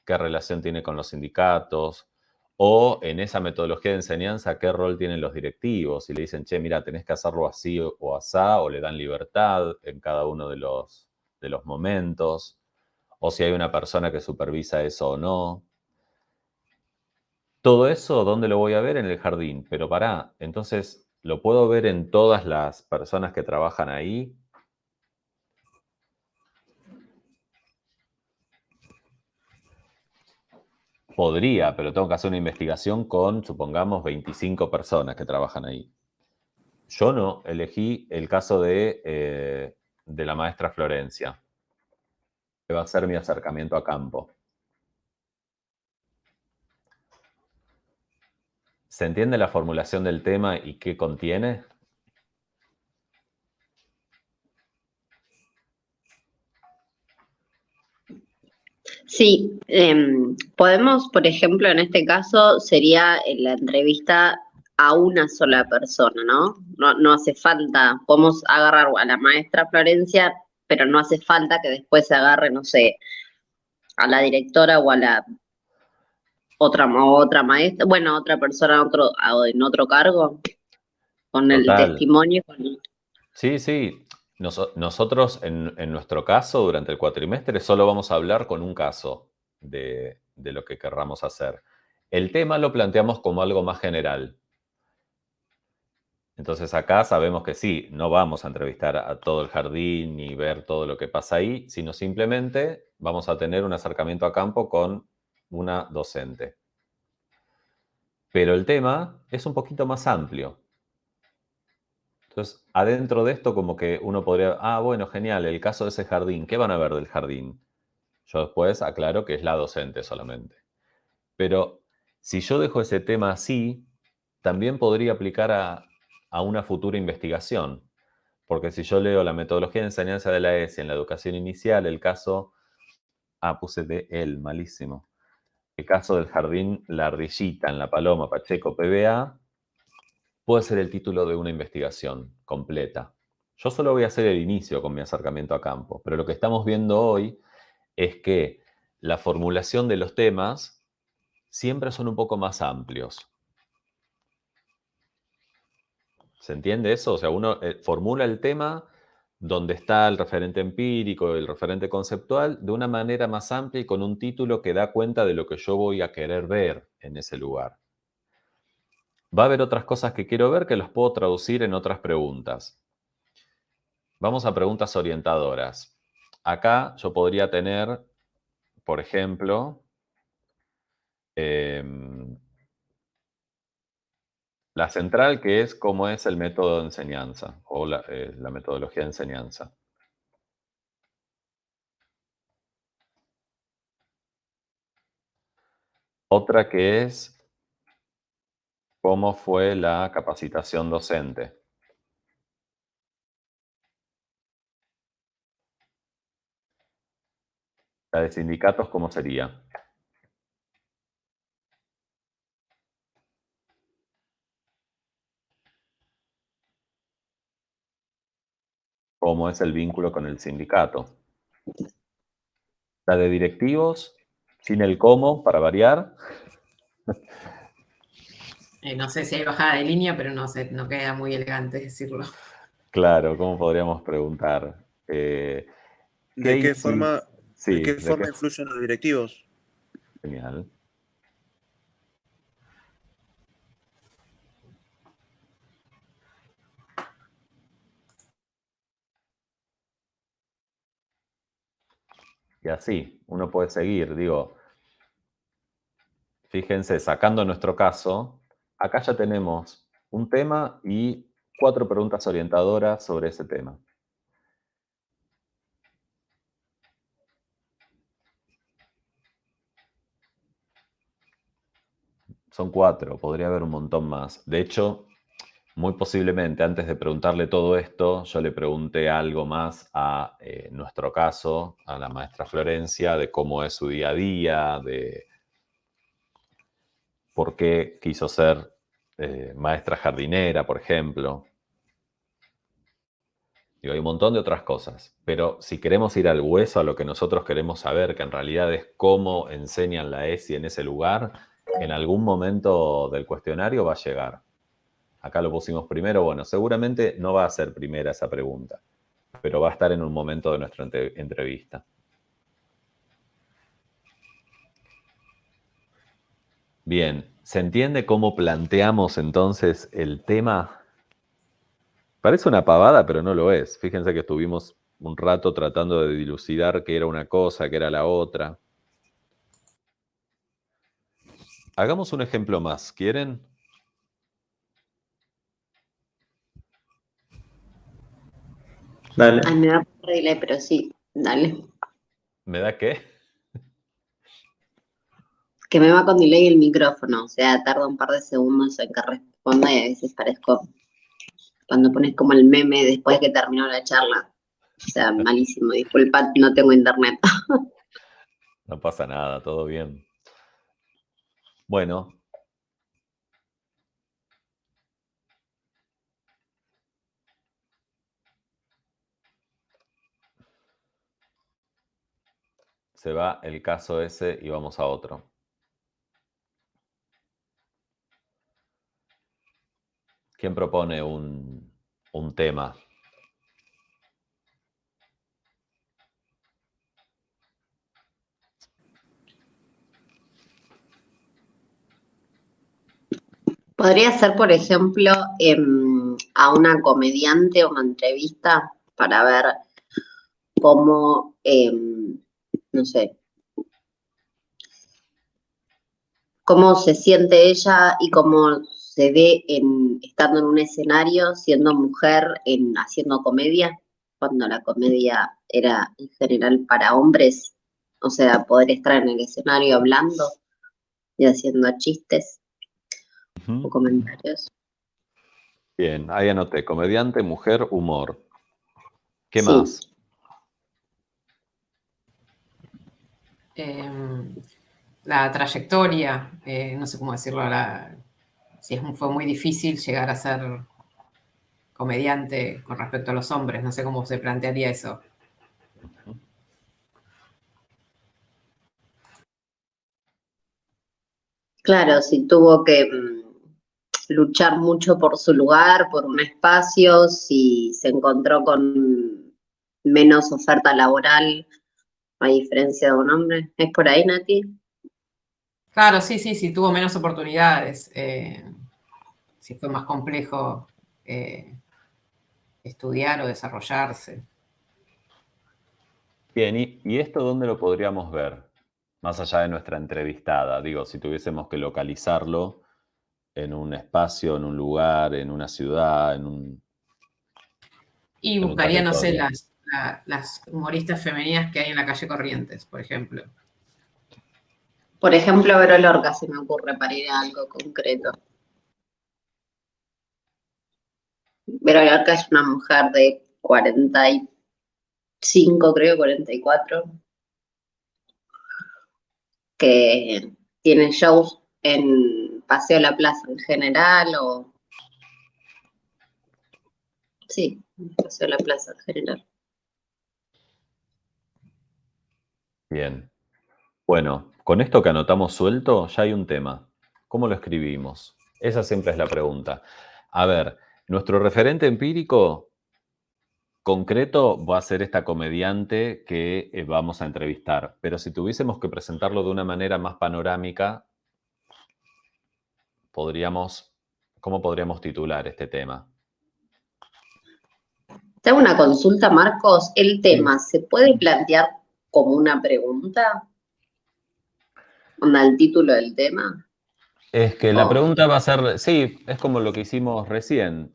qué relación tiene con los sindicatos, o en esa metodología de enseñanza, qué rol tienen los directivos. Si le dicen, che, mira, tenés que hacerlo así o asá, o le dan libertad en cada uno de los momentos, o si hay una persona que supervisa eso o no. Todo eso, ¿dónde lo voy a ver? En el jardín. Pero pará, entonces, ¿lo puedo ver en todas las personas que trabajan ahí? Podría, pero tengo que hacer una investigación con, supongamos, 25 personas que trabajan ahí. Yo no, elegí el caso de la maestra Florencia, que va a ser mi acercamiento a campo. ¿Se entiende la formulación del tema y qué contiene? Sí, podemos, por ejemplo, en este caso sería la entrevista a una sola persona, ¿no? No hace falta, podemos agarrar a la maestra Florencia, pero no hace falta que después se agarre, no sé, a la directora o a la otra maestra, bueno, otra persona en otro cargo, con el Total. testimonio. Sí, sí. Nosotros, en nuestro caso, durante el cuatrimestre, solo vamos a hablar con un caso de lo que querramos hacer. El tema lo planteamos como algo más general. Entonces acá sabemos que sí, no vamos a entrevistar a todo el jardín ni ver todo lo que pasa ahí, sino simplemente vamos a tener un acercamiento a campo con una docente. Pero el tema es un poquito más amplio. Entonces, adentro de esto como que uno podría, bueno, genial, el caso de ese jardín, ¿qué van a ver del jardín? Yo después aclaro que es la docente solamente. Pero si yo dejo ese tema así, también podría aplicar a una futura investigación. Porque si yo leo la metodología de enseñanza de la ESI en la educación inicial, el caso, puse de él, malísimo. El caso del jardín La Ardillita en La Paloma, Pacheco, PBA, puede ser el título de una investigación completa. Yo solo voy a hacer el inicio con mi acercamiento a campo, pero lo que estamos viendo hoy es que la formulación de los temas siempre son un poco más amplios. ¿Se entiende eso? O sea, uno formula el tema donde está el referente empírico, el referente conceptual, de una manera más amplia y con un título que da cuenta de lo que yo voy a querer ver en ese lugar. Va a haber otras cosas que quiero ver que los puedo traducir en otras preguntas. Vamos a preguntas orientadoras. Acá yo podría tener, por ejemplo, la central, que es cómo es el método de enseñanza o la metodología de enseñanza. Otra que es cómo fue la capacitación docente. La de sindicatos, ¿cómo sería? ¿Cómo es el vínculo con el sindicato? La de directivos, sin el cómo, para variar. No sé si hay bajada de línea, pero no sé, no queda muy elegante decirlo. Claro, ¿cómo podríamos preguntar? ¿De qué forma, Sí, ¿de qué forma influyen los directivos? Genial. Y así, uno puede seguir, digo, fíjense, sacando nuestro caso, acá ya tenemos un tema y 4 preguntas orientadoras sobre ese tema. Son 4, podría haber un montón más. De hecho, muy posiblemente antes de preguntarle todo esto, yo le pregunté algo más a nuestro caso, a la maestra Florencia, de cómo es su día a día, de por qué quiso ser maestra jardinera, por ejemplo. Digo, hay un montón de otras cosas, pero si queremos ir al hueso, a lo que nosotros queremos saber, que en realidad es cómo enseñan la ESI en ese lugar, en algún momento del cuestionario va a llegar. Acá lo pusimos primero, bueno, seguramente no va a ser primera esa pregunta, pero va a estar en un momento de nuestra entrevista. Bien, ¿se entiende cómo planteamos entonces el tema? Parece una pavada, pero no lo es. Fíjense que estuvimos un rato tratando de dilucidar qué era una cosa, qué era la otra. Hagamos un ejemplo más, ¿quieren? Dale. Ay, me da por delay, pero sí, dale. ¿Me da qué? Que me va con delay el micrófono, o sea, tarda un par de segundos en que responda y a veces parezco cuando pones como el meme después que terminó la charla. O sea, malísimo, disculpa, no tengo internet. No pasa nada, todo bien. Bueno. Se va el caso ese y vamos a otro. ¿Quién propone un tema? Podría ser, por ejemplo, a una comediante una entrevista para ver cómo, no sé, cómo se siente ella y cómo se ve estando en un escenario, siendo mujer, haciendo comedia, cuando la comedia era en general para hombres, o sea, poder estar en el escenario hablando y haciendo chistes o comentarios. Bien, ahí anoté, comediante, mujer, humor. ¿Qué Sí. más? La trayectoria, no sé cómo decirlo, si fue muy difícil llegar a ser comediante con respecto a los hombres, no sé cómo se plantearía eso. Claro, si tuvo que luchar mucho por su lugar, por un espacio, si se encontró con menos oferta laboral a diferencia de un hombre. ¿Es por ahí, Nati? Claro, sí, tuvo menos oportunidades, si fue más complejo estudiar o desarrollarse. Bien, ¿y esto dónde lo podríamos ver? Más allá de nuestra entrevistada, digo, si tuviésemos que localizarlo en un espacio, en un lugar, en una ciudad, Y en un buscaría, no sé, territorio. las humoristas femeninas que hay en la calle Corrientes, por ejemplo. Por ejemplo, Vero Lorca se me ocurre para ir a algo concreto. Vero Lorca es una mujer de 45, creo, 44, que tiene shows en Paseo La Plaza en general o... Sí, Paseo La Plaza en general. Bien. Bueno, con esto que anotamos suelto, ya hay un tema. ¿Cómo lo escribimos? Esa siempre es la pregunta. A ver, nuestro referente empírico concreto va a ser esta comediante que vamos a entrevistar, pero si tuviésemos que presentarlo de una manera más panorámica, ¿cómo podríamos titular este tema? Te hago una consulta, Marcos. ¿El tema se puede plantear como una pregunta? ¿Onda el título del tema? Es que la pregunta va a ser, sí, es como lo que hicimos recién.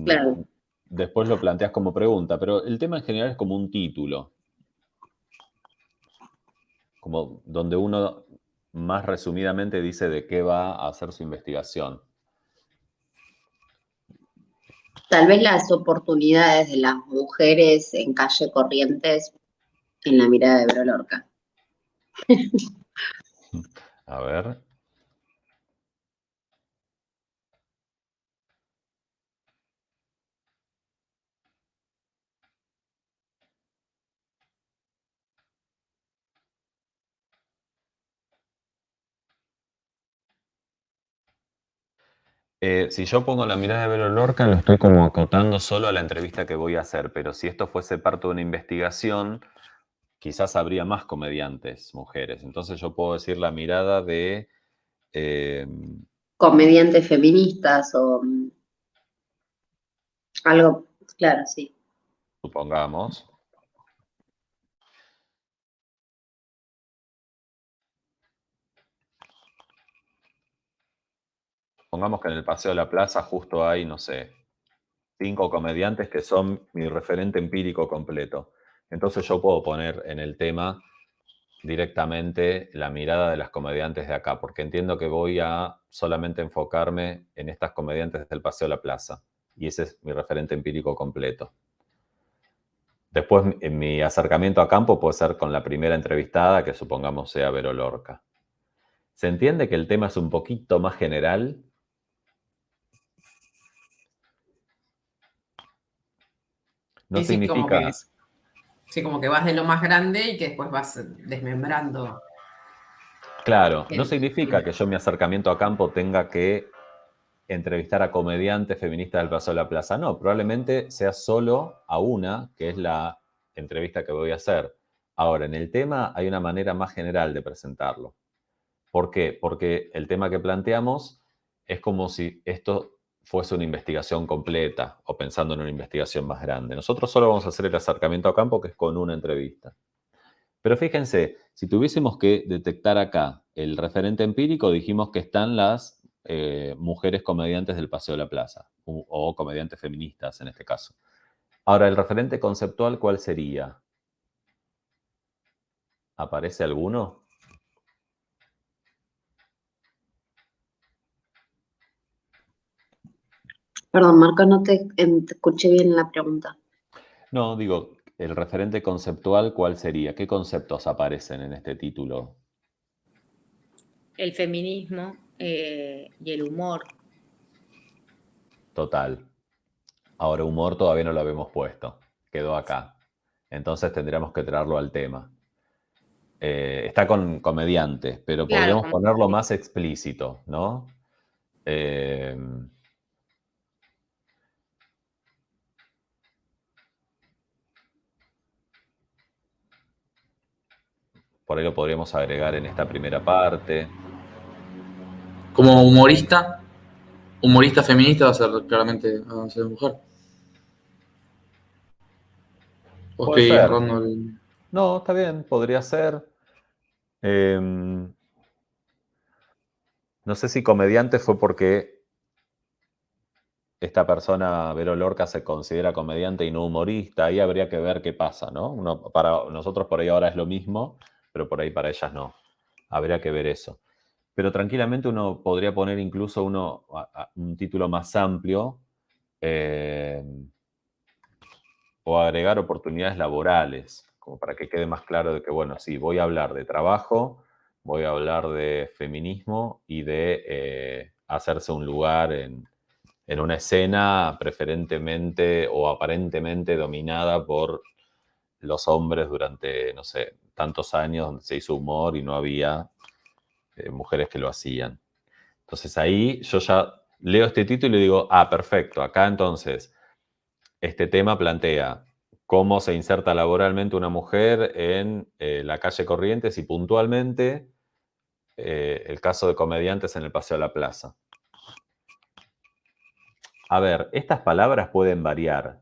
Claro. Después lo planteas como pregunta, pero el tema en general es como un título. Como donde uno más resumidamente dice de qué va a hacer su investigación. Tal vez las oportunidades de las mujeres en calle Corrientes en la mirada de Vero Lorca. A ver. Si yo pongo la mirada de Vero Lorca, lo estoy como acotando solo a la entrevista que voy a hacer, pero si esto fuese parte de una investigación, quizás habría más comediantes mujeres. Entonces yo puedo decir la mirada de... Comediantes feministas o algo, claro, sí. supongamos. Supongamos que en el Paseo de la Plaza justo hay, no sé, 5 comediantes que son mi referente empírico completo. Entonces yo puedo poner en el tema directamente la mirada de las comediantes de acá, porque entiendo que voy a solamente enfocarme en estas comediantes del Paseo de la Plaza. Y ese es mi referente empírico completo. Después, en mi acercamiento a campo puede ser con la primera entrevistada, que supongamos sea Vero Lorca. ¿Se entiende que el tema es un poquito más general? No Sí, significa... como que vas de lo más grande y que después vas desmembrando. Claro, no significa que yo en mi acercamiento a campo tenga que entrevistar a comediantes feministas del Paseo de la Plaza. No, probablemente sea solo a una, que es la entrevista que voy a hacer. Ahora, en el tema hay una manera más general de presentarlo. ¿Por qué? Porque el tema que planteamos es como si esto fuese una investigación completa o pensando en una investigación más grande. Nosotros solo vamos a hacer el acercamiento a campo, que es con una entrevista. Pero fíjense, si tuviésemos que detectar acá el referente empírico, dijimos que están las mujeres comediantes del Paseo de la Plaza, o comediantes feministas en este caso. Ahora, ¿el referente conceptual cuál sería? ¿Aparece alguno? Perdón, Marcos, no te escuché bien la pregunta. No, digo, ¿el referente conceptual cuál sería? ¿Qué conceptos aparecen en este título? El feminismo y el humor. Total. Ahora, humor todavía no lo habíamos puesto. Quedó acá. Entonces tendríamos que traerlo al tema. Está con comediantes, pero Claro, podríamos ponerlo más explícito, ¿no? Por ahí lo podríamos agregar en esta primera parte. Como humorista feminista va a ser claramente a ser mujer. ¿O Puede estoy ser. errando el... No, está bien, podría ser. No sé si comediante fue porque esta persona, Vero Lorca, se considera comediante y no humorista. Ahí habría que ver qué pasa, ¿no? Para nosotros por ahí ahora es lo mismo, pero por ahí para ellas no. Habría que ver eso. Pero tranquilamente uno podría poner incluso un título más amplio o agregar oportunidades laborales, como para que quede más claro de que, bueno, sí, voy a hablar de trabajo, voy a hablar de feminismo y de hacerse un lugar en una escena preferentemente o aparentemente dominada por los hombres durante, no sé, tantos años donde se hizo humor y no había mujeres que lo hacían. Entonces ahí yo ya leo este título y digo, perfecto, acá entonces este tema plantea cómo se inserta laboralmente una mujer en la calle Corrientes y puntualmente el caso de comediantes en el Paseo de la Plaza. A ver, estas palabras pueden variar,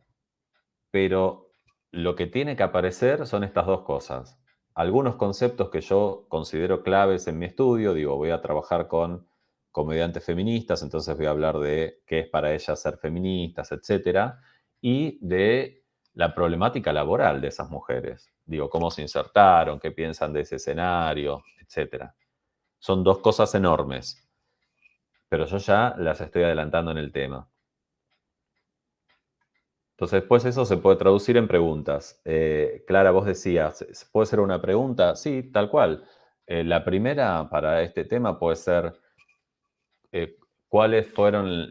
pero lo que tiene que aparecer son estas dos cosas. Algunos conceptos que yo considero claves en mi estudio, digo, voy a trabajar con comediantes feministas, entonces voy a hablar de qué es para ellas ser feministas, etcétera, y de la problemática laboral de esas mujeres. Digo, cómo se insertaron, qué piensan de ese escenario, etcétera. Son dos cosas enormes, pero yo ya las estoy adelantando en el tema. Entonces, después eso se puede traducir en preguntas. Clara, vos decías, ¿puede ser una pregunta? Sí, tal cual. La primera para este tema puede ser, ¿cuáles fueron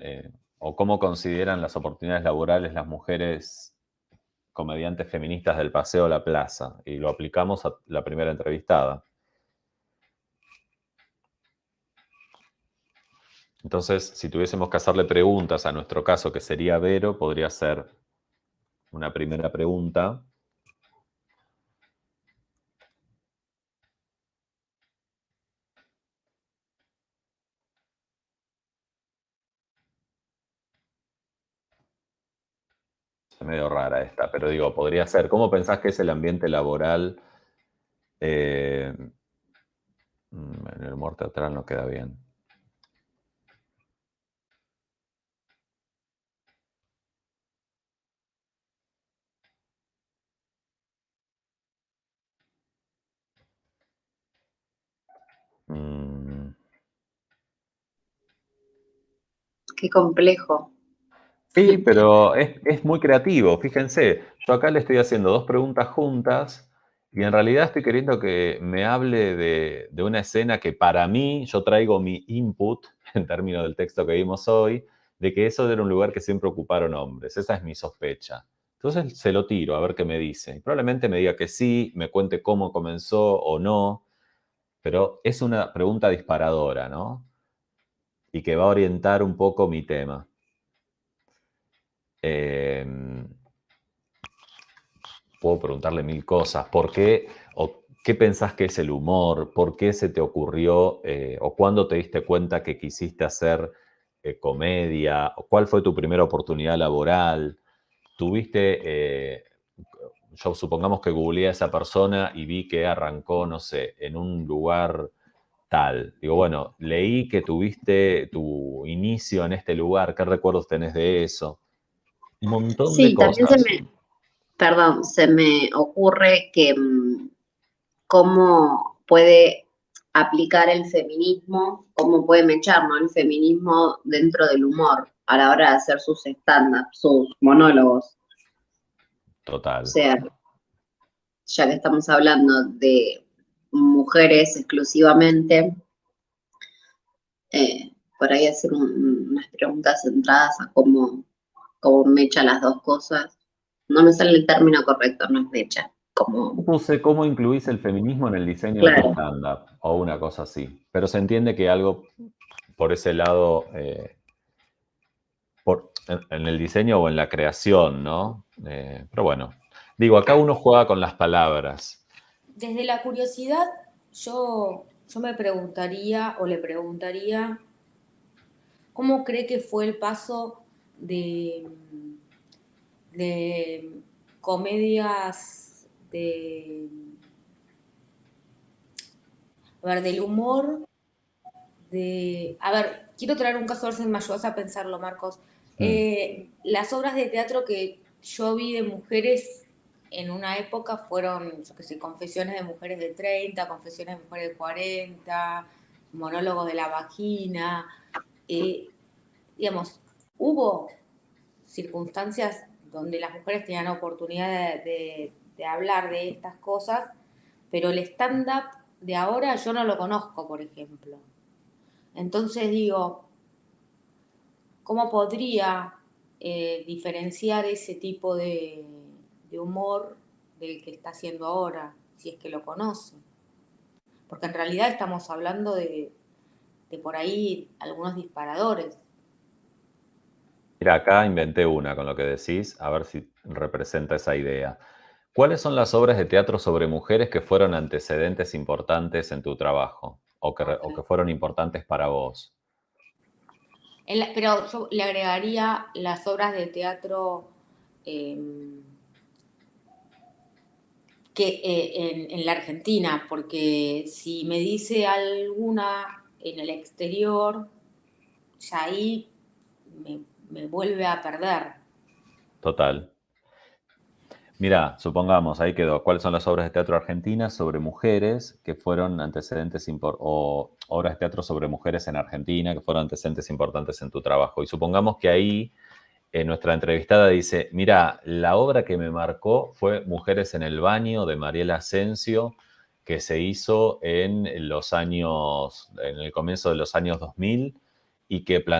o cómo consideran las oportunidades laborales las mujeres comediantes feministas del Paseo a la Plaza? Y lo aplicamos a la primera entrevistada. Entonces, si tuviésemos que hacerle preguntas a nuestro caso, que sería Vero, podría ser una primera pregunta. Es medio rara esta, pero digo, podría ser. ¿Cómo pensás que es el ambiente laboral? En el humor teatral no queda bien. Qué complejo. Sí, pero es muy creativo. Fíjense, yo acá le estoy haciendo dos preguntas juntas y en realidad estoy queriendo que me hable de una escena que para mí, yo traigo mi input en términos del texto que vimos hoy, de que eso era un lugar que siempre ocuparon hombres. Esa es mi sospecha. Entonces se lo tiro a ver qué me dice. Y probablemente me diga que sí, me cuente cómo comenzó o no, pero es una pregunta disparadora, ¿no? Y que va a orientar un poco mi tema. Puedo preguntarle mil cosas. ¿Por qué o qué pensás que es el humor? ¿Por qué se te ocurrió o cuándo te diste cuenta que quisiste hacer comedia? ¿Cuál fue tu primera oportunidad laboral? ¿Tuviste, yo supongamos que googleé a esa persona y vi que arrancó, no sé, en un lugar tal? Digo, bueno, leí que tuviste tu inicio en este lugar. ¿Qué recuerdos tenés de eso? Un montón de Sí, también cosas. se me ocurre que cómo puede aplicar el feminismo, cómo puede mechar, ¿no?, el feminismo dentro del humor a la hora de hacer sus stand-ups, sus monólogos. Total. O sea, ya que estamos hablando de mujeres exclusivamente, por ahí hacer unas preguntas centradas a cómo mecha las dos cosas. No me sale el término correcto, no es mecha. Yo puse cómo incluís el feminismo en el diseño de tu Claro. stand-up o una cosa así. Pero se entiende que algo por ese lado, en el diseño o en la creación, ¿no? Pero bueno, digo, acá uno juega con las palabras. Desde la curiosidad, yo me preguntaría o le preguntaría cómo cree que fue el paso de comedias del humor, quiero traer un caso, a ver si me ayudas a pensarlo, Marcos. Las obras de teatro que yo vi de mujeres en una época fueron, yo qué sé, confesiones de mujeres de 30, confesiones de mujeres de 40, monólogos de la vagina. Digamos, hubo circunstancias donde las mujeres tenían oportunidad de hablar de estas cosas, pero el stand-up de ahora yo no lo conozco, por ejemplo. Entonces digo, ¿cómo podría diferenciar ese tipo de humor del que está haciendo ahora, si es que lo conoce? Porque en realidad estamos hablando de por ahí algunos disparadores. Mira, acá inventé una con lo que decís, a ver si representa esa idea. ¿Cuáles son las obras de teatro sobre mujeres que fueron antecedentes importantes en tu trabajo o que fueron importantes para vos? Pero yo le agregaría las obras de teatro en la Argentina, porque si me dice alguna en el exterior, ya ahí me vuelve a perder. Total. Mira, supongamos, ahí quedó, ¿cuáles son las obras de teatro argentinas sobre mujeres que fueron antecedentes o obras de teatro sobre mujeres en Argentina que fueron antecedentes importantes en tu trabajo? Y supongamos que ahí nuestra entrevistada dice, mira, la obra que me marcó fue Mujeres en el baño de Mariela Asensio, que se hizo en el comienzo de los años 2000 y que planteó